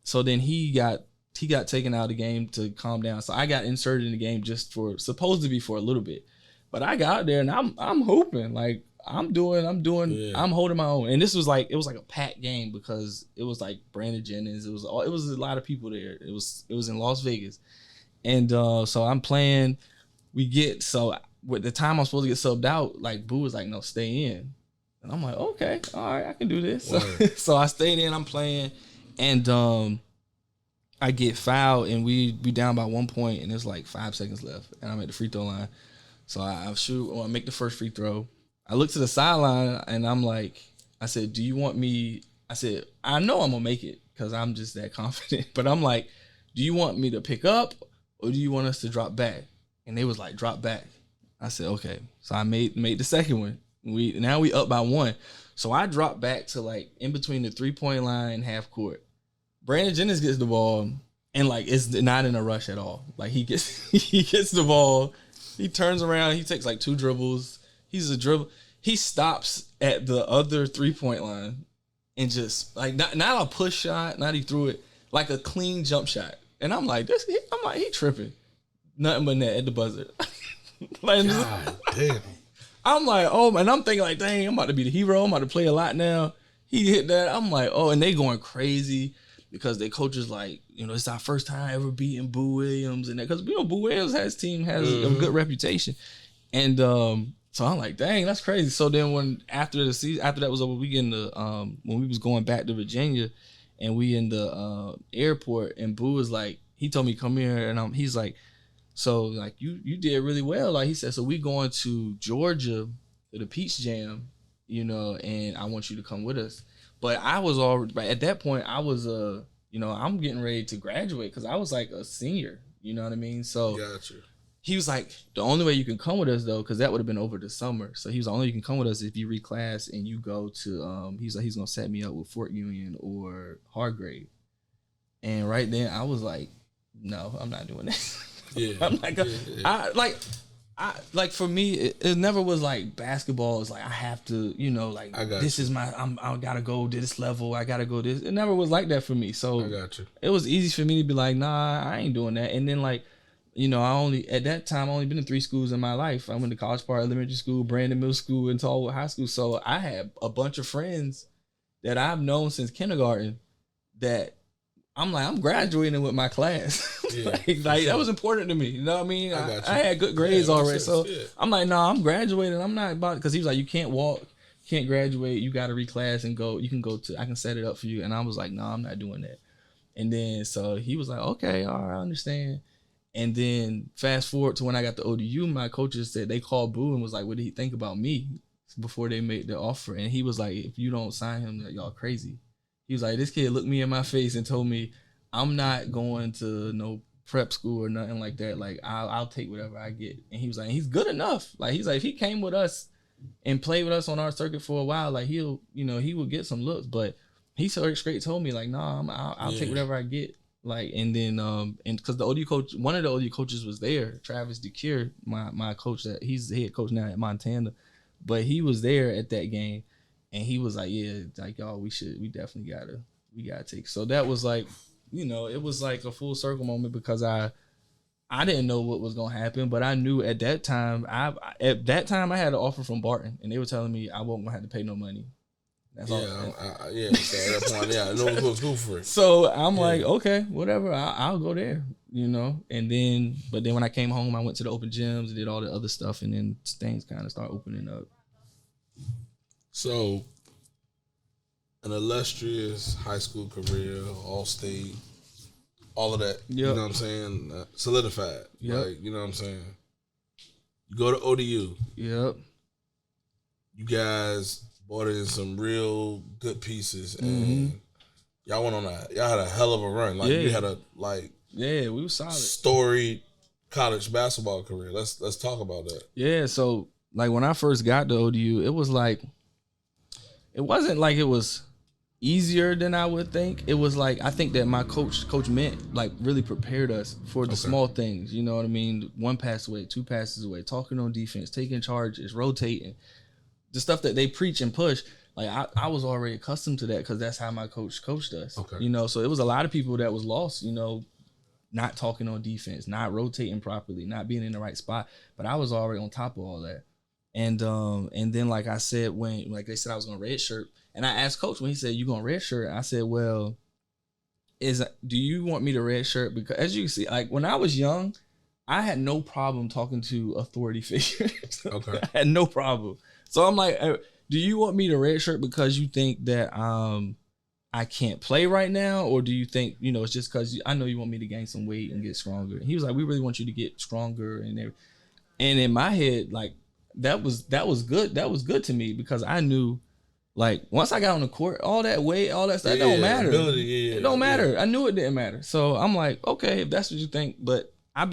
so then he got taken out of the game to calm down. So I got inserted in the game supposed to be for a little bit, but I got out there and I'm hooping like. I'm holding my own. And this was like, it was like a packed game because it was like Brandon Jennings. It was a lot of people there. It was in Las Vegas. And so I'm playing, with the time I'm supposed to get subbed out, like Boo was like, no, stay in. And I'm like, okay, all right, I can do this. So I stayed in, I'm playing, and I get fouled and we down by 1 point and there's like 5 seconds left. And I'm at the free throw line. So I make the first free throw. I look to the sideline and I'm like, I said, do you want me? I said, I know I'm going to make it because I'm just that confident. But I'm like, do you want me to pick up or do you want us to drop back? And they was like, drop back. I said, okay. So I made the second one. Now we up by 1. So I dropped back to like in between the 3-point line and half court. Brandon Jennings gets the ball and like it's not in a rush at all. Like he gets the ball. He turns around. He takes like 2 dribbles. He stops at the other 3-point line and just like not a push shot, not he threw it, like a clean jump shot. And I'm like, he tripping. Nothing but net at the buzzer. Like, God damn. I'm like, oh man, I'm thinking like, dang, I'm about to be the hero. I'm about to play a lot now. He hit that. I'm like, oh, and they going crazy because their coach is like, you know, it's our first time ever beating Boo Williams and that because you know Boo Williams has a good reputation. And so I'm like, dang, that's crazy. So then when after that was over, we get in the when we was going back to Virginia, and we in the airport, and Boo was like, he told me come here, and he's like, so like you did really well, like he said, so we going to Georgia to the Peach Jam, you know, and I want you to come with us. But I was already at that point, I was you know, I'm getting ready to graduate because I was like a senior, you know what I mean? So Gotcha. He was like, the only way you can come with us though, because that would have been over the summer. So he was the only way you can come with us if you reclass and you go to he's like, he's gonna set me up with Fort Union or Hargrave. And right then I was like, no, I'm not doing that. Yeah. I'm not gonna I like for me it never was like basketball is like I have to, you know, like this is my I gotta go to this level, I gotta go this. It never was like that for me. So I got you. It was easy for me to be like, nah, I ain't doing that. And then like, you know, at that time, I only been in 3 schools in my life. I went to College Park Elementary School, Brandon Middle School, and Tallwood High School. So I had a bunch of friends that I've known since kindergarten that I'm like, I'm graduating with my class. Yeah, like that was important to me. You know what I mean? I had good grades already. So I'm like, no, I'm graduating. I'm not about it. Because he was like, you can't walk, can't graduate. You got to reclass and go. You can go to, I can set it up for you. And I was like, no, I'm not doing that. And then, so he was like, okay, all right, I understand. And then fast forward to when I got the ODU, my coaches said they called Boo and was like, what did he think about me before they made the offer? And he was like, if you don't sign him, y'all crazy. He was like, this kid looked me in my face and told me, I'm not going to no prep school or nothing like that. Like, I'll take whatever I get. And he was like, he's good enough. Like, he's like, if he came with us and played with us on our circuit for a while, like, he'll, you know, he would get some looks. But he straight told me, like, nah, I'll take whatever I get. Like, and then, and because the ODU coach, one of the ODU coaches was there, Travis DeCure, my coach, that he's the head coach now at Montana, but he was there at that game. And he was like, yeah, like, y'all, we definitely gotta take. So that was like, it was like a full circle moment because I didn't know what was gonna happen, but I knew at that time I had an offer from Barton, and they were telling me I wasn't gonna have to pay no money. That's all. So at that point, I know it was school for it. So I'm like, okay, whatever, I'll go there, And then, but then when I came home, I went to the open gyms and did all the other stuff, and then things kind of started opening up. So, an illustrious high school career, all-state, all of that. Yep. You know what I'm saying? Solidified. Yep. Like, you know what I'm saying? You go to ODU. Yep. You guys brought in some real good pieces, and y'all had a hell of a run. Like you had we were solid. Storied college basketball career. Let's talk about that. Yeah. So like when I first got to ODU, it wasn't like it was easier than I would think. It was like, I think that my coach Mint, like really prepared us for the small things. You know what I mean? 1 pass away, 2 passes away, talking on defense, taking charges, rotating. The stuff that they preach and push, like I was already accustomed to that because that's how my coach coached us. Okay. So it was a lot of people that was lost, not talking on defense, not rotating properly, not being in the right spot. But I was already on top of all that. And then like I said, when like they said I was gonna redshirt, and I asked coach when he said you gonna redshirt, I said, well, do you want me to redshirt? Because as you can see, like when I was young, I had no problem talking to authority figures. Okay. I had no problem. So I'm like, do you want me to redshirt because you think that I can't play right now, or do you think it's just because I know you want me to gain some weight and get stronger? And he was like, we really want you to get stronger and everything. And in my head, like that was good. That was good to me because I knew, like once I got on the court, all that weight, all that stuff, it don't matter. It don't matter. I knew it didn't matter. So I'm like, okay, if that's what you think, but I've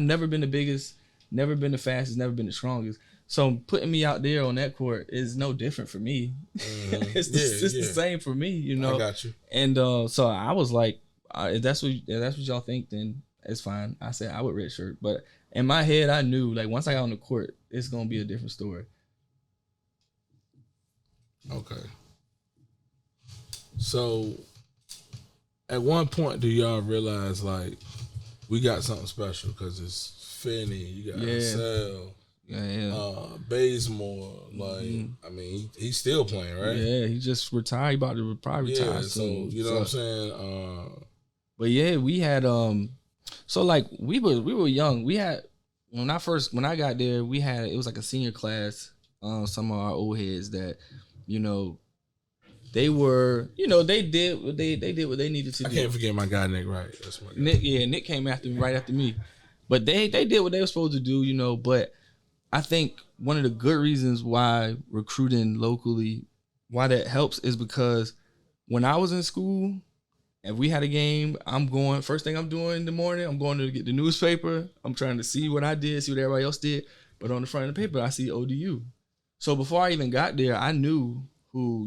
never been the biggest, never been the fastest, never been the strongest. So putting me out there on that court is no different for me. Mm-hmm. It's the same for me, I got you. And so I was like, if that's what y'all think, then it's fine. I said I would redshirt, but in my head I knew like once I got on the court, it's gonna be a different story. Okay. So at one point, do y'all realize like we got something special because it's Finney, you got Sel. Bazemore, I mean, he's still playing, right? Yeah, he just retired. He about to probably retire soon. So you know what I'm saying? But yeah, we had so like we were young. We had when I got there, it was like a senior class. Some of our old heads that, they were, they did what they needed to do. I can't forget my guy Nick Wright. That's my guy. Nick came after me, right after me. But they did what they were supposed to do, but I think one of the good reasons why recruiting locally, why that helps is because when I was in school, if we had a game, first thing I'm doing in the morning, I'm going to get the newspaper. I'm trying to see what I did, see what everybody else did. But on the front of the paper, I see ODU. So before I even got there, I knew who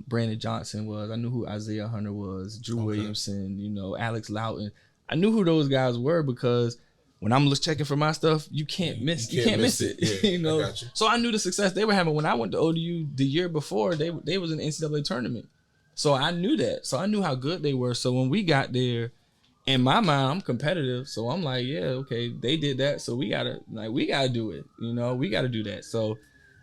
Brandon Johnson was. I knew who Isaiah Hunter was, Drew Williamson, Alex Loughton. I knew who those guys were because when I'm just checking for my stuff, you can't miss it. Yeah, I got you. So I knew the success they were having. When I went to ODU the year before, they was in the NCAA tournament. So I knew that. So I knew how good they were. So when we got there, in my mind, I'm competitive. So I'm like, yeah, okay, they did that. So we gotta do it. We gotta do that. So,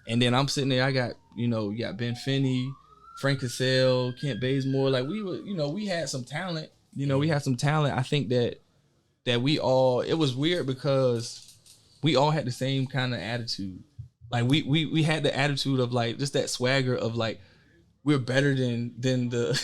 and then I'm sitting there, I got, you got Ben Finney, Frank Cassell, Kent Bazemore. Like we had some talent. We had some talent. I think that we all, it was weird because we all had the same kind of attitude. Like we had the attitude of like just that swagger of like we're better than the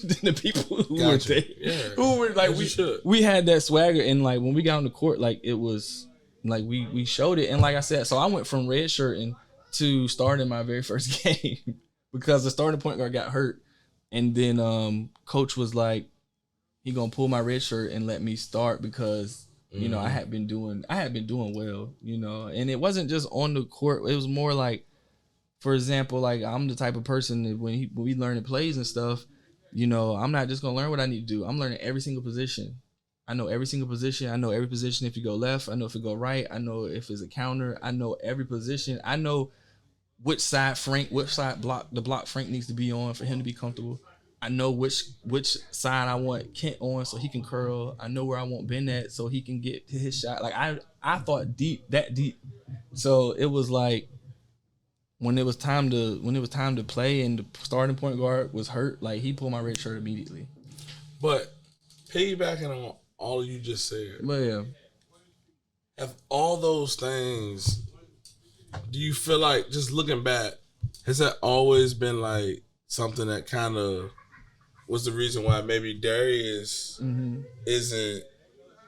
than the people who were there. Yeah. Who were like we had that swagger, and like when we got on the court, like it was like we showed it. And like I said, so I went from redshirting to starting my very first game because the starting point guard got hurt, and then coach was like, he gonna pull my red shirt and let me start because I had been doing well, and it wasn't just on the court. It was more like, for example, like I'm the type of person that when we learning plays and stuff, I'm not just gonna learn what I need to do. I'm learning every single position. I know every single position. I know every position. If you go left, I know if you go right. I know if it's a counter. I know every position. I know which side the block Frank needs to be on for him to be comfortable. I know which side I want Kent on so he can curl. I know where I want Ben at so he can get to his shot. Like I thought that deep. So it was like when it was time to play and the starting point guard was hurt, like he pulled my red shirt immediately. But piggybacking on all you just said, But yeah, have all those things, do you feel like, just looking back, has that always been like something that kind of was the reason why maybe Darius isn't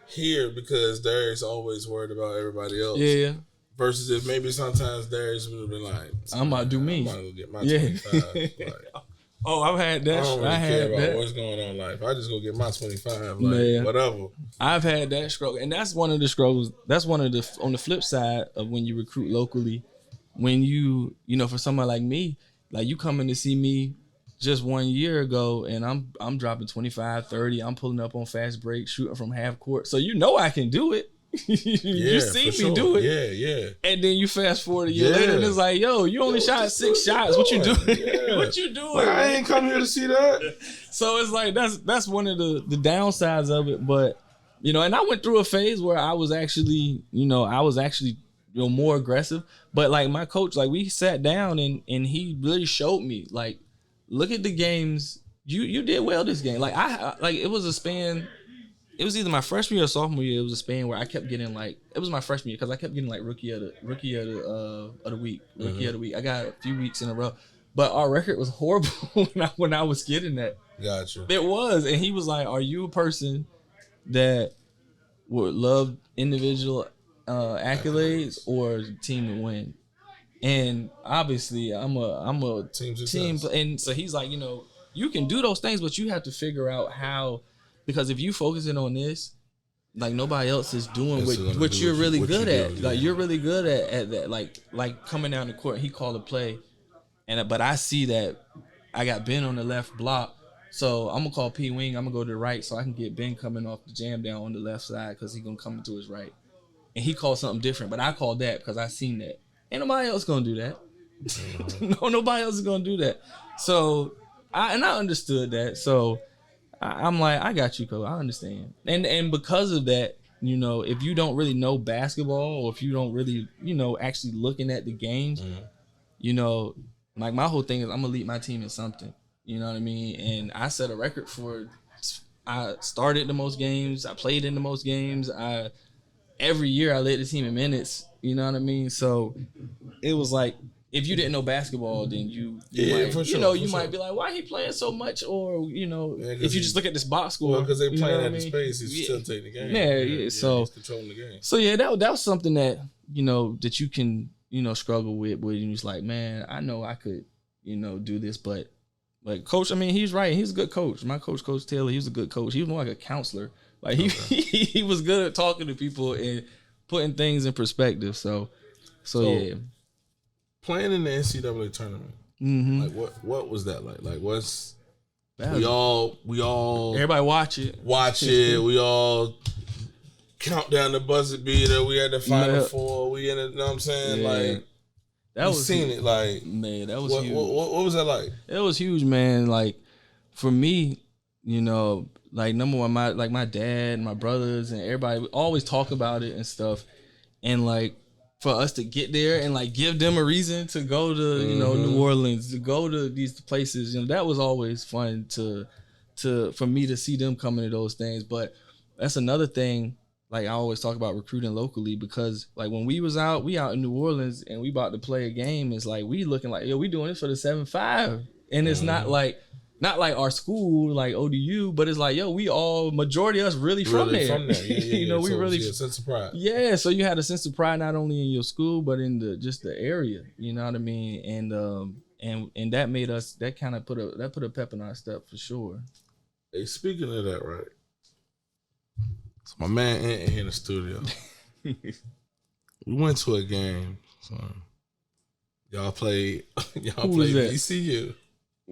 here, because Darius always worried about everybody else? Yeah. Versus if maybe sometimes Darius would have been like, I'm about to do me. I'm about to go get my 25. Like, oh, I've had that. I don't really care about that. what's going on in life. I just go get my 25. Like, whatever. I've had that struggle. And that's one of the struggles. That's one of the, on the flip side of when you recruit locally, when you know, for somebody like me, like you coming to see me just 1 year ago and I'm dropping 25, 30. I'm pulling up on fast break, shooting from half court. So you know I can do it. You see me do it. Yeah. And then you fast forward a year later and it's like, yo, you only shot 6 shots. What you doing? Yeah. What you doing? Like, I ain't come here to see that. So it's like that's one of the downsides of it. But, you know, and I went through a phase where I was actually more aggressive. But like my coach, like we sat down and he really showed me, like, look at the games. You did well this game. Like it was a span. It was either my freshman year or sophomore year. It was a span where I kept getting like, it was my freshman year because I kept getting like rookie of the week. I got a few weeks in a row, but our record was horrible when I was getting that. Gotcha. It was, and he was like, "Are you a person that would love individual accolades or team to win?" And obviously, I'm a team, and so he's like, you know, you can do those things, but you have to figure out how. Because if you focusing on this, like nobody else is doing what you're really good at. Like you're really good at that. Like coming down the court, he called a play, but I see that I got Ben on the left block, so I'm gonna call P wing. I'm gonna go to the right so I can get Ben coming off the jam down on the left side because he's gonna come to his right. And he called something different, but I called that because I seen that. Ain't nobody else gonna do that. Nobody else is gonna do that. So I understood that. So. I'm like, I got you, Coach. I understand. And because of that, you know, if you don't really know basketball or if you don't really, you know, actually looking at the games, you know, like my whole thing is I'm going to lead my team in something. You know what I mean? And I set a record I started the most games. I played in the most games. Every year I led the team in minutes. You know what I mean? So it was like, if you didn't know basketball, then you might be like, why he playing so much? Or, you know, if you just look at this box score. Well, because they playing at the space, he's still taking the game. Yeah, so he's controlling the game. So, yeah, that was something that, you know, that you can, you know, struggle with. Where you're just like, man, I know I could, you know, do this. But, like, Coach, I mean, he's right. He's a good coach. My coach, Coach Taylor, he was a good coach. He was more like a counselor. Like, he was good at talking to people and putting things in perspective. So yeah. Playing in the NCAA tournament, like what was that like? Like we all everybody watch it. We all count down the buzzer beater. We had the Final Four. We in it. You know what I'm saying? Yeah. Like that was seen huge. It. Like man, that was huge. What was that like? It was huge, man. Like for me, you know, like number one, my dad and my brothers and everybody always talk about it and stuff, and like. For us to get there and like give them a reason to go to, you know, New Orleans, to go to these places, you know, that was always fun for me to see them coming to those things. But that's another thing, like I always talk about recruiting locally, because like when we out in New Orleans and we about to play a game, it's like we looking like, yo, we doing this for the 7-5. And it's not like our school, like ODU, but it's like, yo, we all, majority of us really from there. Yeah, you know, we really a sense of pride. Yeah, so you had a sense of pride not only in your school, but in the area. You know what I mean? And that made us, that kind of put a pep in our step for sure. Hey, speaking of that, right? So my man Ant here in the studio. We went to a game. So y'all played ECU.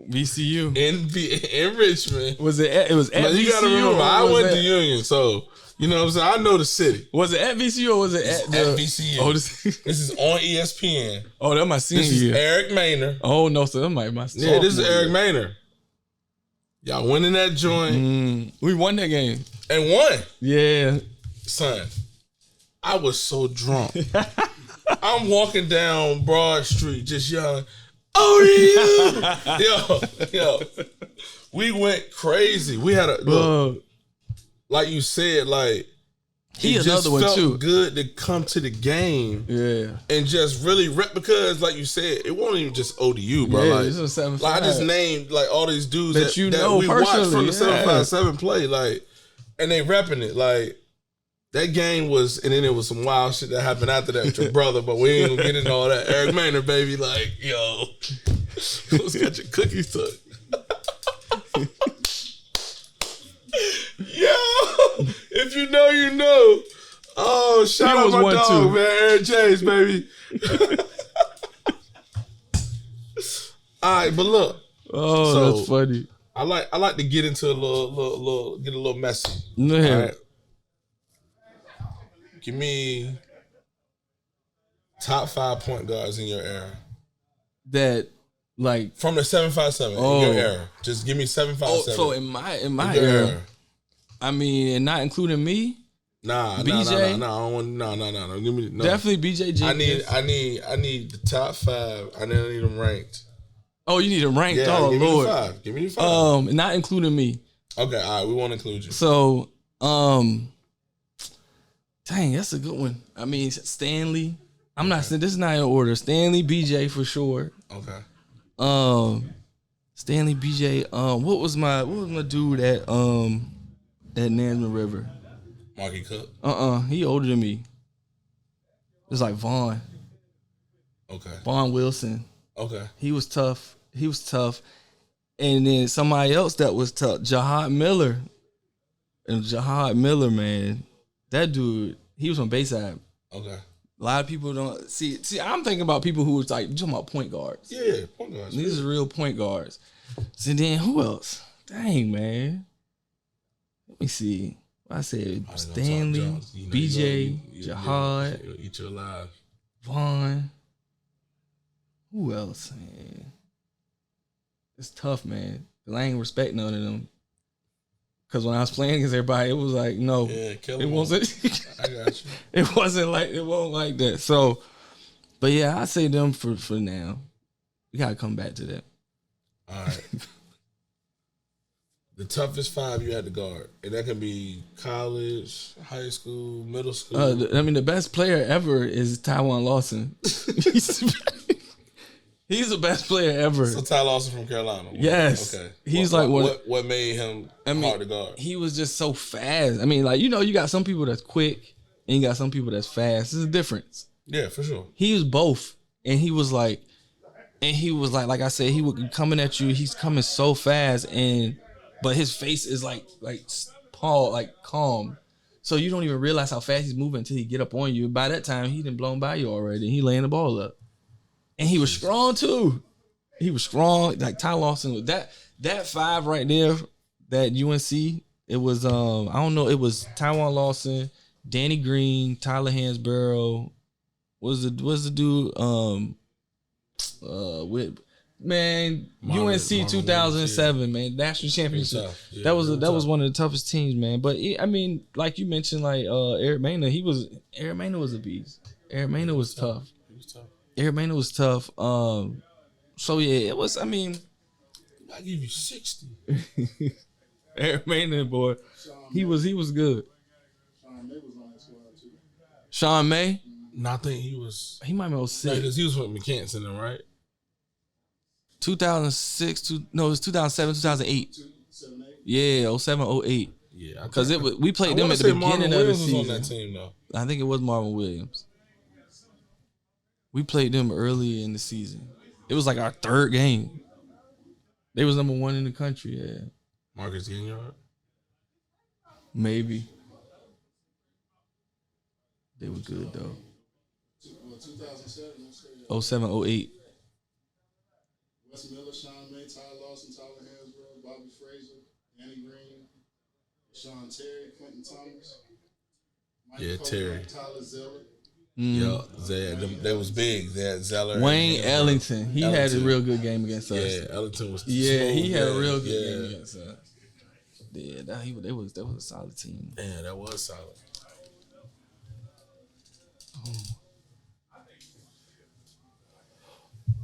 VCU. in Richmond. Was it? It was at Now, VCU. you gotta remember, I went to Union, so you know what I'm saying. I know the city. Was it at VCU or was it at VCU? Oh, this is on ESPN. Oh, that my senior This is year. Eric Maynor. Oh no, so that might my. Yeah, this is Eric Maynor. Y'all went in that joint. We won that game and won. Yeah, son. I was so drunk. I'm walking down Broad Street just yelling, ODU! yo. We went crazy. We had a look, like you said, like he it another just one felt too. Good to come to the game, and just really rep because, like you said, it wasn't even just ODU, bro. Like, this is a 7-5. I just named like all these dudes that you know we watched from the 757 play, like, and they repping it, like. That game was, and then it was some wild shit that happened after that with your brother, but we ain't gonna get into all that. Eric Maynor, baby, like, yo, let's get your cookies took. Yo, if you know, you know. Oh, shout out my dog, man, Aaron James, baby. All right, but look. Oh, so, that's funny. I like to get into a little messy. Yeah. All right? Give me top 5 point guards in your era. That like from the 757 in your era. Just give me 757. So in my era, I mean, and not including me. Nah, BJ. No. Give me definitely BJ Jenkins. I need the top 5. I need them ranked. Oh, you need them ranked. Yeah, oh give Lord. Me the 5. Give me the 5. Not including me. Okay, all right, we won't include you. So, dang, that's a good one. I mean, Stanley. I'm not saying this is not in order. Stanley, BJ for sure. Okay. Stanley, BJ. What was my dude at Nansman River? Marky Cook. He older than me. It's like Vaughn. Okay. Vaughn Wilson. Okay. He was tough. And then somebody else that was tough, Jahad Miller. And Jahad Miller, man. That dude, he was on Bayside. Okay. A lot of people don't see. I'm thinking about people who was like, you're talking about point guards. Yeah, point guards. These are real point guards. So then who else? Dang, man. Let me see. I said Stanley, BJ, Jahad, eat you alive. Vaughn. Who else, man? It's tough, man. I ain't respect none of them. Because when I was playing against everybody, it was like, no, it wasn't. I got you. It wasn't like that. So, but yeah, I say them for now. We gotta come back to that. All right. The toughest 5 you had to guard, and that can be college, high school, middle school. I mean, the best player ever is Tywon Lawson. He's the best player ever. So Ty Lawson from Carolina. Yes. Okay. He's what made him hard to guard? He was just so fast. I mean, like, you know, you got some people that's quick and you got some people that's fast. There's a difference. Yeah, for sure. He was both. And he was like I said, he would be coming at you. He's coming so fast, but his face is like calm. So you don't even realize how fast he's moving until he get up on you. By that time, he done blown by you already. And he laying the ball up. And he was strong too. He was strong. Like Ty Lawson, that 5 right there, that UNC, it was I don't know, it was Tywon Lawson, Danny Green, Tyler Hansborough. Was the dude with man UNC 2007, man, national championship. Yeah, that was one of the toughest teams, man. But I mean, like you mentioned, like Eric Maynor, Eric Maynor was a beast. Eric Maynor was tough. Eric Maynor was tough. So yeah, it was. I mean, I give you 60. Eric Maynor, boy, he was good. Sean May was on that squad too. Sean May? No, I think he was. He might be 06. Because he was with McCants in them, right? 2006. It was 2007, 2008. 7, 8? Yeah, 07, 08. Yeah, because we played them at the beginning of the season. Was on that team, though. I think it was Marvin Williams. We played them early in the season. It was like our 3rd game. They was number 1 in the country, yeah. Marcus Ginyard? Maybe. They were good, though. 2007? 07, 08. Wes Miller, Sean May, Ty Lawson. Andy Green, Sean Terry, Quentin Thomas. Yeah, Terry. Tyler Zeller. Yeah, they was big. They had Zeller. Wayne Ellington. He had a real good game against us. Yeah, Ellington was Yeah, he had a smooth, real good game against us. Yeah, that was a solid team. Yeah, that was solid.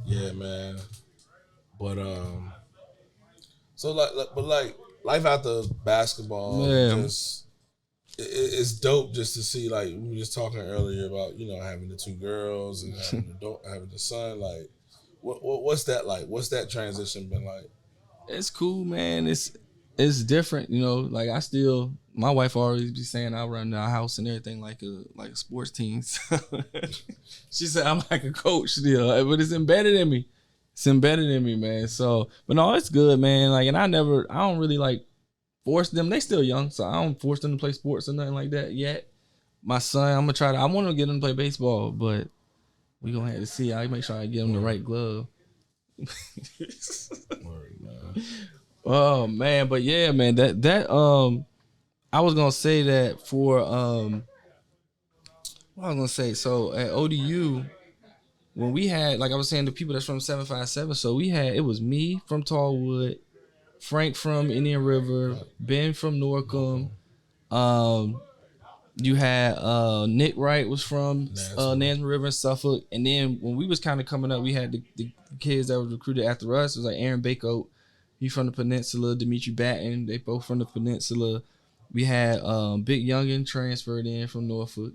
Yeah, man. But so like life after basketball, just it's dope just to see. Like we were just talking earlier about having the 2 girls and having the son. Like, what's that like? What's that transition been like? It's cool, man. It's different, Like my wife always be saying I run our house and everything like a sports team. So she said I'm like a coach still, but it's embedded in me. It's embedded in me, man. So, but no, it's good, man. Like, and I don't really like force them. They still young, so I don't force them to play sports or nothing like that yet. My son, I want to get him to play baseball, but we gonna have to see. I make sure I get him the right glove. Oh man, but yeah, man, that I was gonna say that for what I was gonna say. So at ODU, when we had, like I was saying, the people that's from 757, so it was me from Tallwood, Frank from Indian River, Ben from Norcom, you had Nick Wright was from Nansemond River and Suffolk, and then when we was kind of coming up, we had the kids that were recruited after us. It was like Aaron Bacoat, he from the Peninsula, Dimitri Batten, they both from the Peninsula. We had Big Youngin transferred in from Norfolk.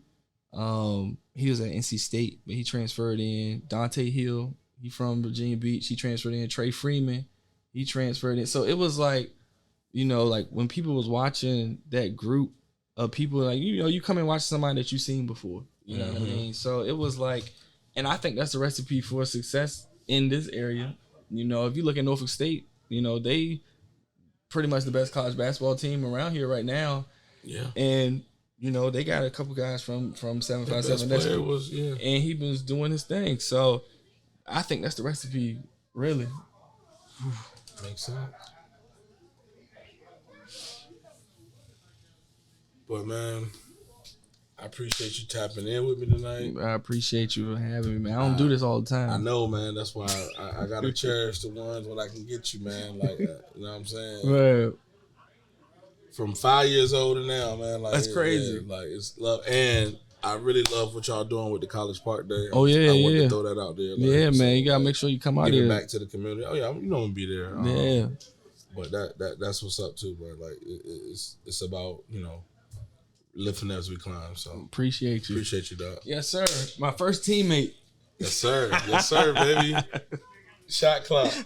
He was at NC State, but he transferred in. Dante Hill, he from Virginia Beach, he transferred in. Trey Freeman, he transferred in. So it was like, like when people was watching that group of people, like, you come and watch somebody that you've seen before. You know what I mean? So it was like, and I think that's the recipe for success in this area. If you look at Norfolk State, they pretty much the best college basketball team around here right now. Yeah. And they got a couple guys from 757. And he was doing his thing. So I think that's the recipe, really. Makes sense. But man, I appreciate you tapping in with me tonight. I appreciate you having me, man. I don't do this all the time. I know, man. That's why I gotta cherish the ones when I can get you, man. Like, you know what I'm saying? Right. From 5 years old to now, man. Like, that's crazy. Yeah, like, it's love, and I really love what y'all doing with the College Park Day. I want to throw that out there. Like, yeah, man. You gotta make sure you come out here. Back to the community. Oh yeah, I'm gonna be there. Yeah. But that's what's up too, bro. Like, it's about lifting as we climb. So appreciate you, dog. Yes, sir. My first teammate. Yes, sir. Yes, sir, baby. Shot clock.